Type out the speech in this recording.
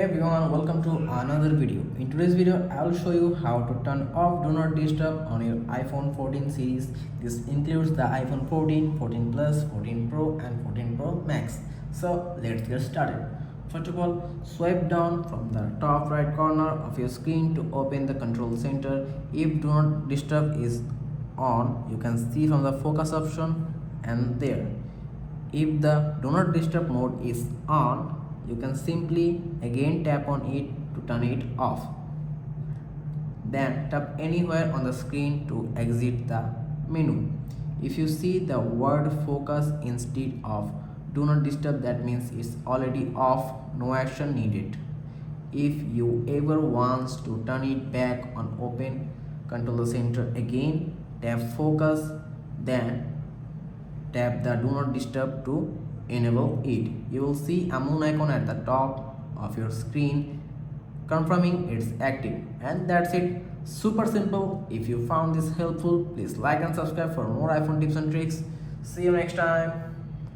Hey everyone, welcome to another video. In today's video, I will show you how to turn off Do Not Disturb on your iPhone 14 series. This includes the iPhone 14, 14 Plus, 14 Pro and 14 Pro Max. So let's get started. First of all, swipe down from the top right corner of your screen to open the control center. If Do Not Disturb is on, you can see from the focus option and there. If the Do Not Disturb mode is on, you can simply again tap on it to turn it off. Then tap anywhere on the screen to exit the menu. If you see the word focus instead of Do Not Disturb, that means it's already off, no action needed. If you ever wants to turn it back on, open control center again, tap focus, then tap the Do Not Disturb to enable it. You will see a moon icon at the top of your screen confirming it's active. And that's it. Super simple. If you found this helpful, please like and subscribe for more iPhone tips and tricks. See you next time.